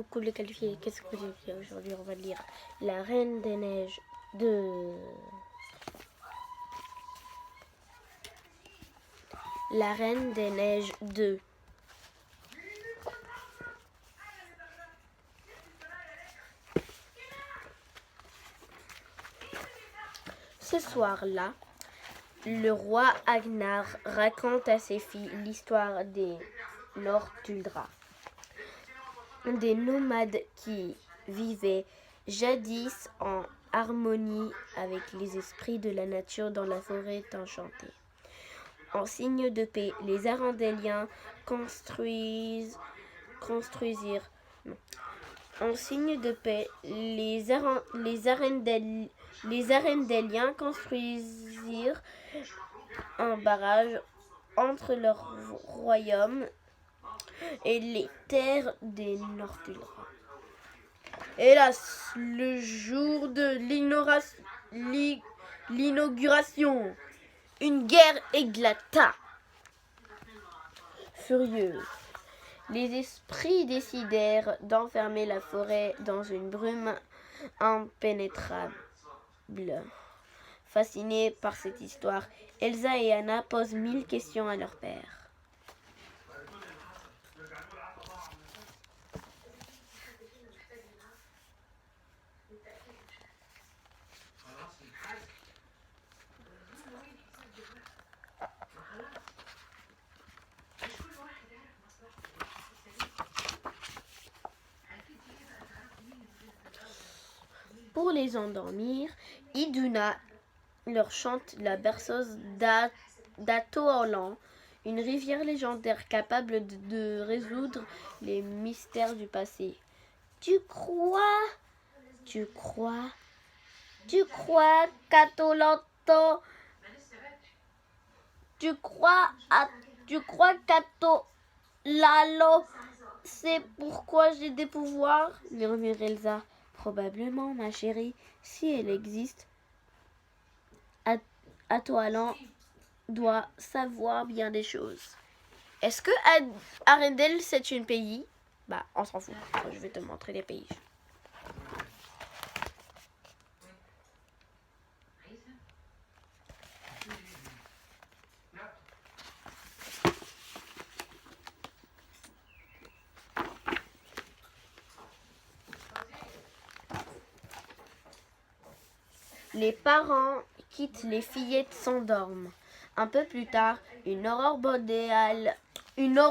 Couple qualifié, qu'est-ce que j'ai fait aujourd'hui? On va lire La Reine des Neiges 2. La Reine des Neiges 2. Ce soir-là, le roi Agnar raconte à ses filles l'histoire des Northuldra, des nomades qui vivaient jadis en harmonie avec les esprits de la nature dans la forêt enchantée. En signe de paix, les Arendéliens construisirent. En signe de paix, les Arendéliens construisirent un barrage entre leur royaume et les terres des Northuldra. Hélas, le jour de l'inauguration, une guerre éclata. Furieux, les esprits décidèrent d'enfermer la forêt dans une brume impénétrable. Fascinés par cette histoire, Elsa et Anna posent 1000 questions à leur père. Pour les endormir, Iduna leur chante la berceuse d'Atoalan, une rivière légendaire capable de résoudre les mystères du passé. Tu crois qu'Atolanto, tu crois qu'Atolalo, c'est pourquoi j'ai des pouvoirs, murmure Elsa. Probablement, ma chérie, si elle existe, Atoalan doit savoir bien des choses. Est-ce que Arendelle, c'est un pays? Bah, on s'en fout. Je vais te montrer les pays. Les parents quittent, les fillettes s'endorment. Un peu plus tard, une aurore boréale illumine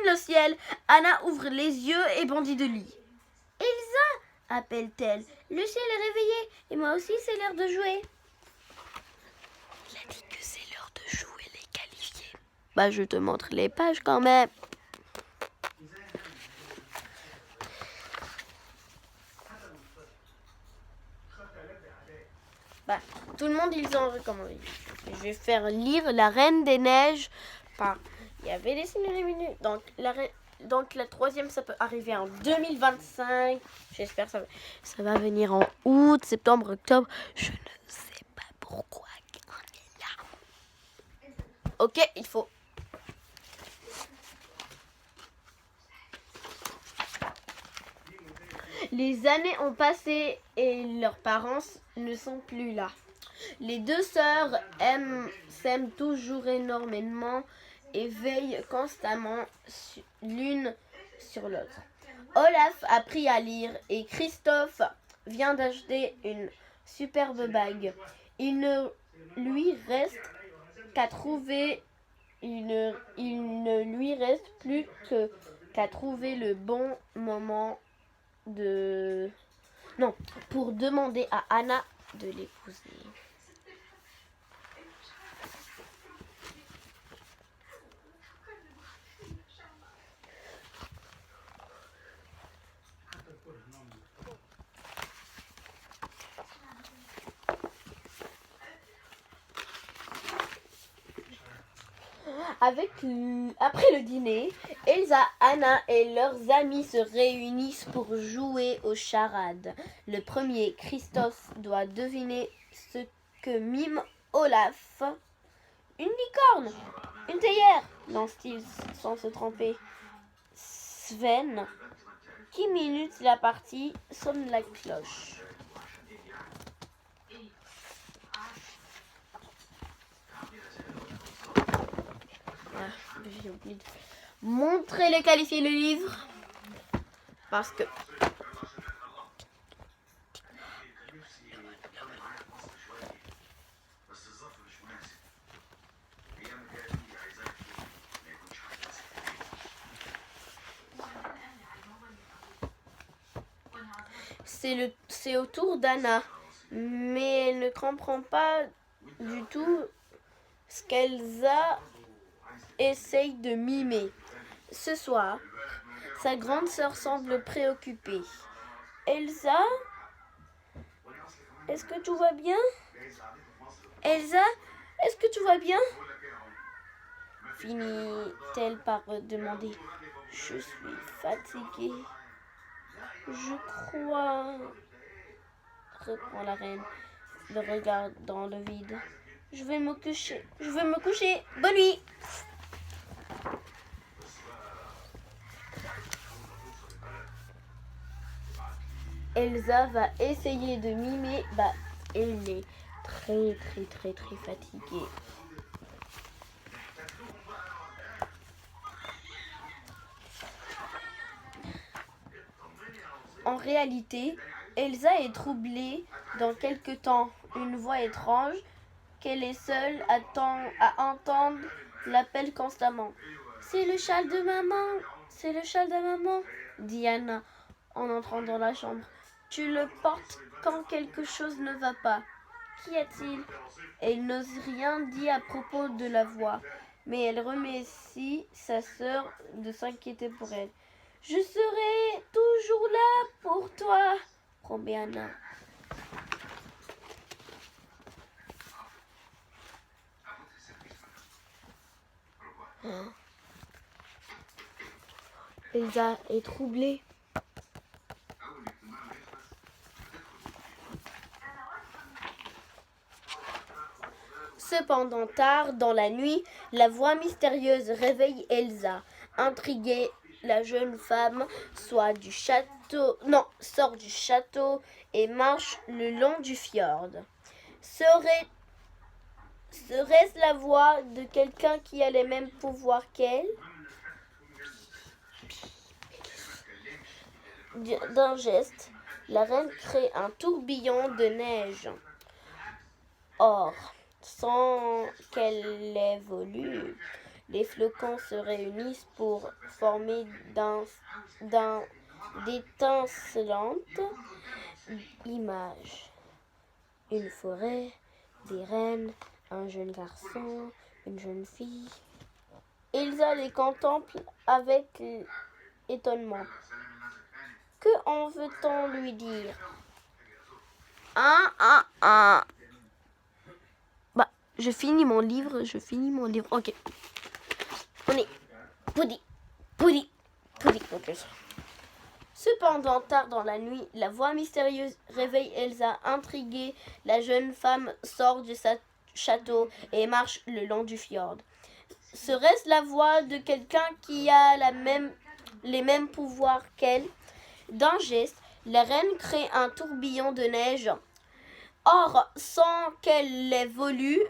le ciel. Anna ouvre les yeux et bondit de lit. Elsa, appelle-t-elle. Le ciel est réveillé et moi aussi c'est l'heure de jouer. Il a dit que c'est l'heure de jouer les qualifiés. Bah je te montre les pages quand même. Bah, tout le monde, ils ont recommandé. Je vais faire lire La Reine des Neiges par... Il y avait des signes de minutes. Donc la troisième, ça peut arriver en 2025. J'espère que ça va venir en août, septembre, octobre. Je ne sais pas pourquoi on est là. Ok, il faut... Les années ont passé et leurs parents ne sont plus là. Les deux sœurs s'aiment toujours énormément et veillent constamment l'une sur l'autre. Olaf a appris à lire et Christophe vient d'acheter une superbe bague. Il ne lui reste plus qu'à trouver le bon moment pour demander à Anna de l'épouser. Après le dîner, Elsa, Anna et leurs amis se réunissent pour jouer aux charades. Le premier, Christophe, doit deviner ce que mime Olaf. Une licorne, une théière, lance-t-il sans se tromper. Sven, qui minute la partie, sonne la cloche. J'ai oublié de montrer le qualifier le livre. Parce que... c'est au tour d'Anna. Mais elle ne comprend pas du tout ce qu'Elsa essaye de mimer. Ce soir, sa grande sœur semble préoccupée. Elsa, est-ce que tout va bien? Elsa, est-ce que tout va bien? Finit-elle par demander. Je suis fatiguée. Je crois, reprend la reine, le regard dans le vide. Je vais me coucher. Bonne nuit. Elsa va essayer de mimer. Elle est très fatiguée. En réalité, Elsa est troublée dans quelque temps. Une voix étrange qu'elle est seule à entendre l'appelle constamment. C'est le châle de maman, dit Anna en entrant dans la chambre. Tu le portes quand quelque chose ne va pas. Qu'y a-t-il? Elle n'ose rien dire à propos de la voix, mais elle remercie sa sœur de s'inquiéter pour elle. Je serai toujours là pour toi, promet Anna. Elsa est troublée. Cependant, tard dans la nuit, la voix mystérieuse réveille Elsa. Intriguée, la jeune femme sort du château et marche le long du fjord. Serait-ce la voix de quelqu'un qui a les mêmes pouvoirs qu'elle? D'un geste, la reine crée un tourbillon de neige. Or, sans qu'elle l'ait voulu, les flocons se réunissent pour former d'étincelantes images. Une forêt, des rennes, un jeune garçon, une jeune fille. Elsa les contemple avec étonnement. Que en veut-on lui dire? Je finis mon livre. Ok. On est Poudi. Ok. Cependant, tard dans la nuit, la voix mystérieuse réveille Elsa. Intriguée, la jeune femme sort de sa château et marche le long du fjord. Serait-ce la voix de quelqu'un qui a les mêmes pouvoirs qu'elle? D'un geste, la reine crée un tourbillon de neige. Or, sans qu'elle l'ait voulu,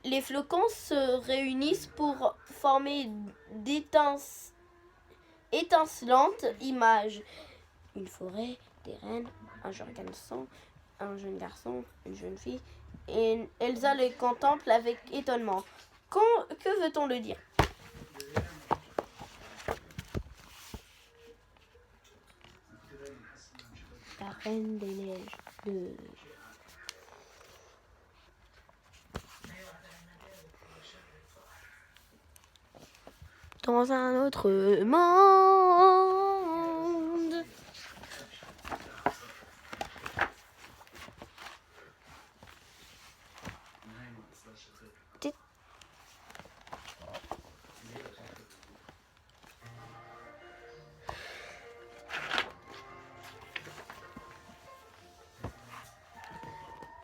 les flocons se réunissent pour former d'étincelantes images. Une forêt, des rennes, un jeune garçon, une jeune fille. Et Elsa les contemple avec étonnement. Que veut-on le dire? La reine des neiges. Dans un autre monde.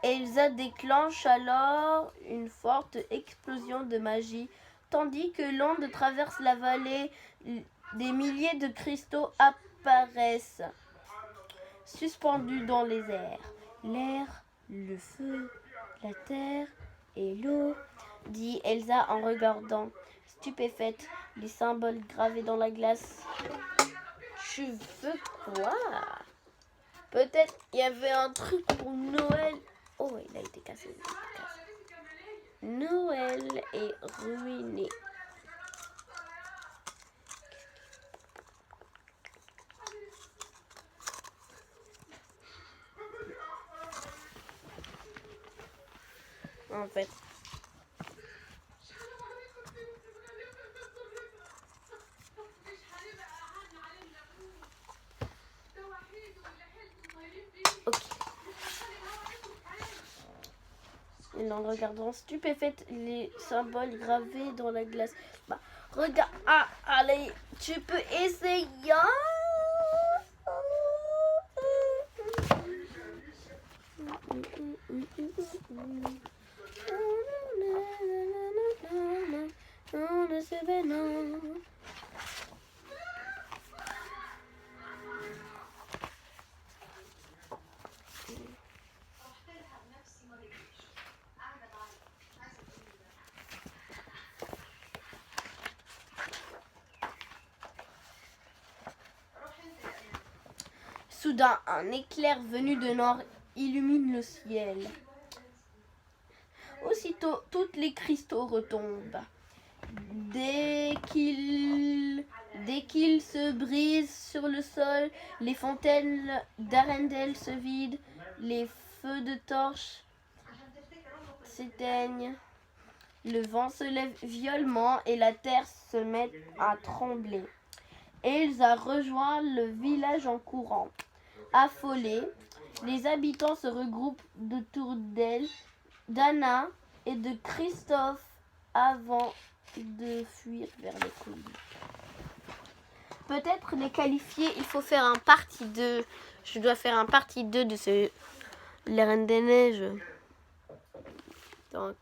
Elsa déclenche alors une forte explosion de magie, tandis que l'onde traverse la vallée. des milliers de cristaux apparaissent, suspendus dans les airs. L'air, le feu, la terre et l'eau, dit Elsa en regardant, stupéfaite, les symboles gravés dans la glace. Tu veux quoi? Peut-être il y avait un truc pour Noël. Oh, il a été cassé. Noël est ruiné. En fait. Ok. Et en regardant stupéfaite les symboles gravés dans la glace. Bah, regarde. Ah, allez, tu peux essayer. Soudain, un éclair venu de nord illumine le ciel. Aussitôt, tous les cristaux retombent. Dès qu'ils se brisent sur le sol, les fontaines d'Arendelle se vident, les feux de torches s'éteignent, le vent se lève violemment et la terre se met à trembler. Elsa rejoint le village en courant. Affolés, les habitants se regroupent autour d'elle, d'Anna et de Christophe avant de fuir vers les collines. Peut-être les qualifier, il faut faire un partie 2. Je dois faire un partie 2 de ce La Reine des Neiges. Donc,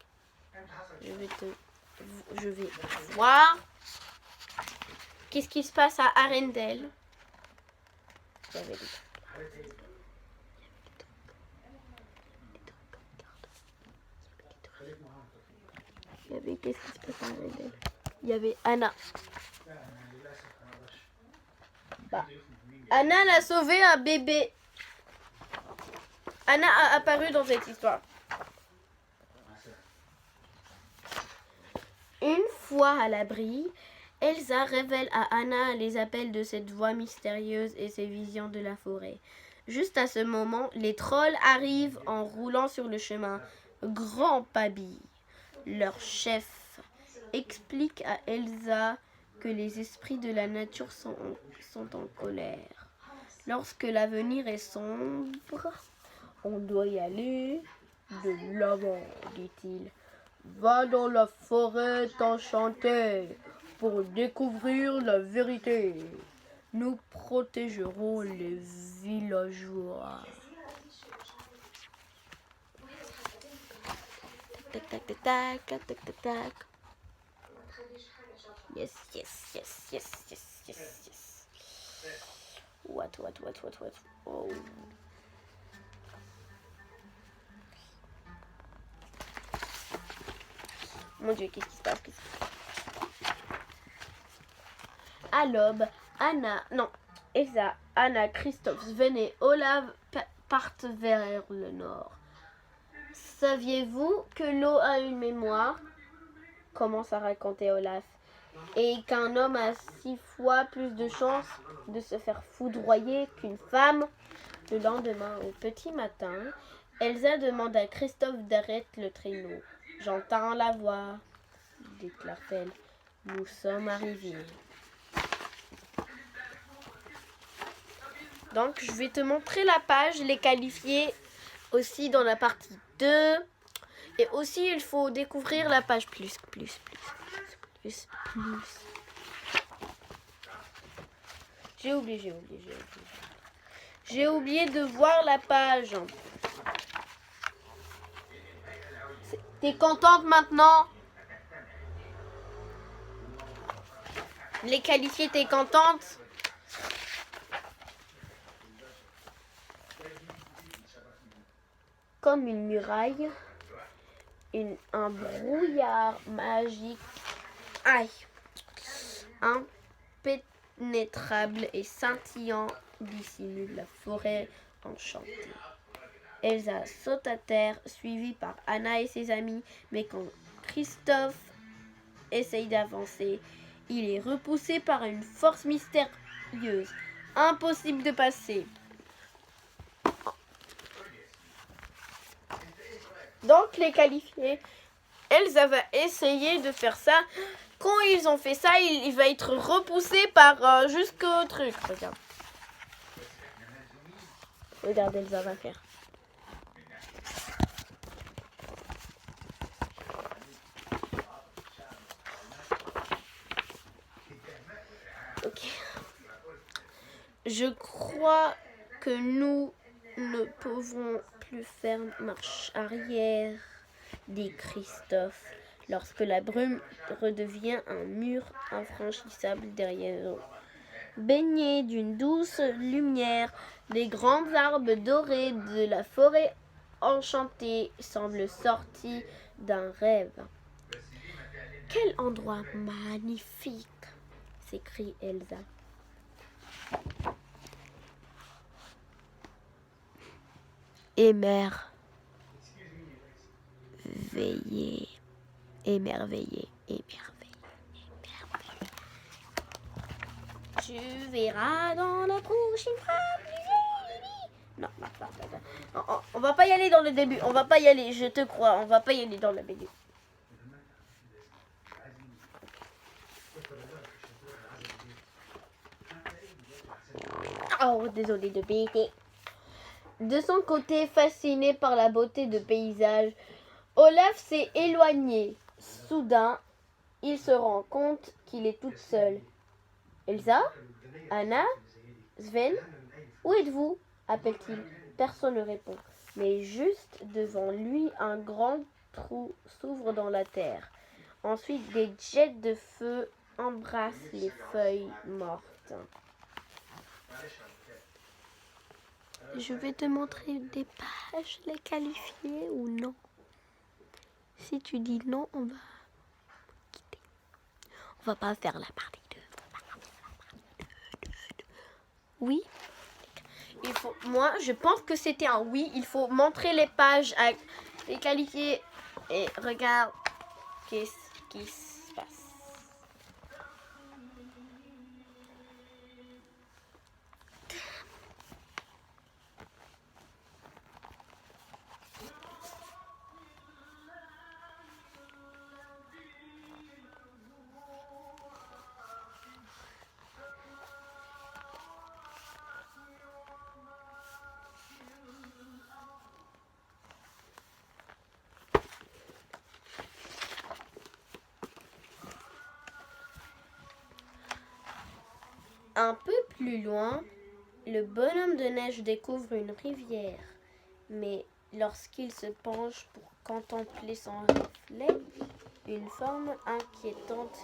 je vais voir qu'est-ce qui se passe à Arendelle. Qu'est-ce qui se passe à Arendelle? Il y avait Anna. Bah, Anna l'a sauvé un bébé. Anna a apparu dans cette histoire. Une fois à l'abri, Elsa révèle à Anna les appels de cette voix mystérieuse et ses visions de la forêt. Juste à ce moment, les trolls arrivent en roulant sur le chemin. Grand Pabi, leur chef, explique à Elsa que les esprits de la nature sont en colère. Lorsque l'avenir est sombre, on doit y aller de l'avant, dit-il. Va dans la forêt enchantée pour découvrir la vérité. Nous protégerons les villageois. Tac, tac, tac, tac, tac, tac, tac, tac. Yes, yes, yes, yes, yes, yes, yes. What. Oh. Mon Dieu, qu'est-ce qui se passe? À l'aube, Elsa, Anna, Christophe, Sven et Olaf partent vers le nord. Saviez-vous que l'eau a une mémoire? Commence à raconter Olaf. Et qu'un homme a 6 fois plus de chances de se faire foudroyer qu'une femme? Le lendemain, au petit matin, Elsa demande à Christophe d'arrêter le traîneau. J'entends la voix, déclare-t-elle. Nous sommes arrivés. Donc, je vais te montrer la page, les qualifier aussi dans la partie 2. Et aussi, il faut découvrir la page plus. J'ai oublié de voir la page. T'es contente maintenant? Les qualifiés, t'es contente? Comme une muraille, un brouillard magique, impénétrable et scintillant dissimule la forêt enchantée. Elsa saute à terre, suivie par Anna et ses amis, mais quand Christophe essaye d'avancer, il est repoussé par une force mystérieuse. Impossible de passer. Donc les qualifiés, Elsa va essayer de faire ça. Quand ils ont fait ça, il va être repoussé par jusqu'au truc. Regarde. Regarde, Elsa va faire. Ok. Je crois que nous ne pouvons plus faire marche arrière, dit Christophe, lorsque la brume redevient un mur infranchissable derrière eux. Baignés d'une douce lumière, les grands arbres dorés de la forêt enchantée semblent sortis d'un rêve. « Quel endroit magnifique !» s'écrie Elsa. Émerveillé. Tu verras dans la prochaine phrase. Non, on va pas y aller dans le début. On va pas y aller, je te crois. On va pas y aller dans le début. Oh, désolé de bêter. De son côté, fasciné par la beauté de paysage, Olaf s'est éloigné. Soudain, il se rend compte qu'il est toute seule. Elsa? Anna? Sven? Où êtes-vous? Appelle-t-il. Personne ne répond. Mais juste devant lui, un grand trou s'ouvre dans la terre. Ensuite, des jets de feu embrassent les feuilles mortes. Je vais te montrer des pages, les qualifier ou non. Si tu dis non, on va quitter. On va pas faire la partie 2. Oui. Moi, je pense que c'était un oui. Il faut montrer les pages à les qualifier et regarde qu'est-ce qui se passe. Un peu plus loin, le bonhomme de neige découvre une rivière. Mais lorsqu'il se penche pour contempler son reflet, une forme inquiétante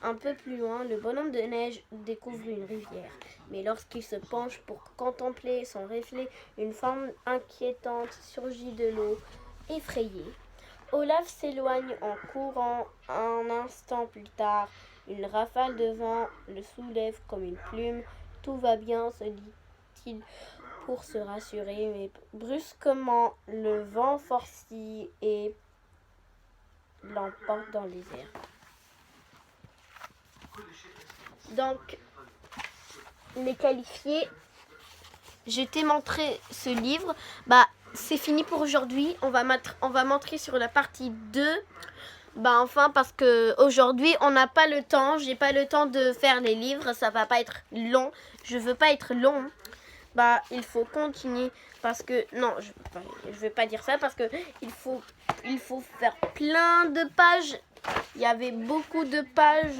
Un peu plus loin, le bonhomme de neige découvre une rivière. Mais lorsqu'il se penche pour contempler son reflet, une forme inquiétante surgit de l'eau, effrayé. Olaf s'éloigne en courant. Un instant plus tard, une rafale de vent le soulève comme une plume. Tout va bien, se dit-il pour se rassurer, mais brusquement, le vent forcit et l'emporte dans les airs. Donc, les qualifiés, je t'ai montré ce livre. C'est fini pour aujourd'hui. On va montrer sur la partie 2. Parce que aujourd'hui, on n'a pas le temps. J'ai pas le temps de faire les livres. Ça va pas être long. Je veux pas être long. Il faut continuer parce que non, je vais pas dire ça parce que il faut faire plein de pages Il y avait beaucoup de pages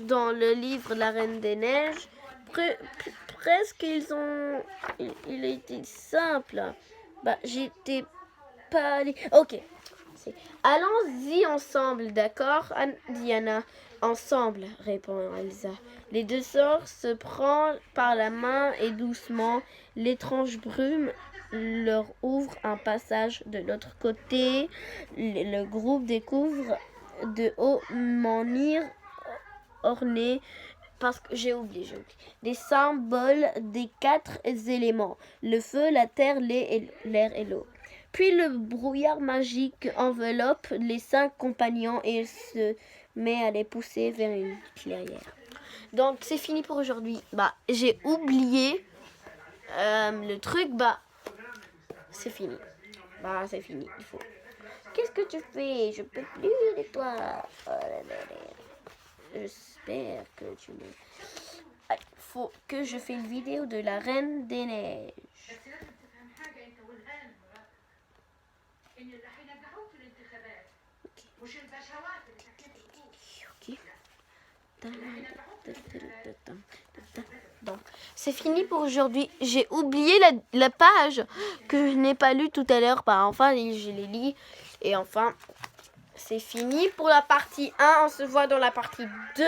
dans le livre La Reine des Neiges. Presque il a été simple. Bah, j'étais pas allée. Ok. Allons-y ensemble, d'accord, Diana? Ensemble, répond Elsa. Les deux sœurs se prennent par la main et doucement, l'étrange brume leur ouvre un passage de l'autre côté. Le groupe découvre de hauts menhirs ornés, parce que j'ai oublié, des symboles des 4 éléments: le feu, la terre, l'air et l'eau. Puis le brouillard magique enveloppe les 5 compagnons et se met à les pousser vers une clairière. Donc c'est fini pour aujourd'hui. Bah, j'ai oublié le truc, bah c'est fini. Bah c'est fini, il faut. Qu'est-ce que tu fais? Je peux plus de toi. Oh là là là. J'espère que tu me... Il faut que je fasse une vidéo de la Reine des Neiges. Donc, c'est fini pour aujourd'hui. J'ai oublié la page que je n'ai pas lue tout à l'heure. Bah, enfin, je l'ai lu. Et enfin, c'est fini pour la partie 1. On se voit dans la partie 2.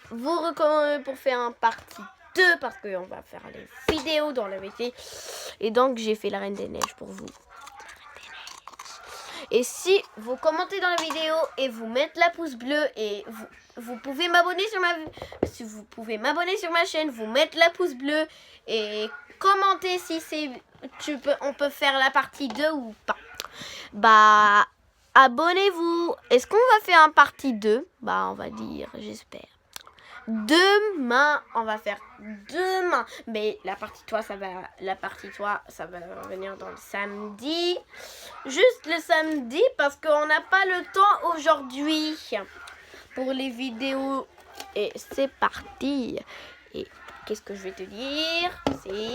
Vous recommandez pour faire un partie 2 parce qu'on va faire les vidéos dans la VT. Et donc, j'ai fait la Reine des Neiges pour vous. Et si vous commentez dans la vidéo et vous mettez la pouce bleu et vous pouvez m'abonner sur ma chaîne, vous mettez la pouce bleu et commentez si on peut faire la partie 2 ou pas. Bah, abonnez-vous. Est-ce qu'on va faire un partie 2? Bah, on va dire, j'espère. Demain, on va faire demain. Mais la partie 3, ça va revenir dans le samedi. Juste le samedi parce qu'on n'a pas le temps aujourd'hui pour les vidéos. Et c'est parti. Et qu'est-ce que je vais te dire? C'est...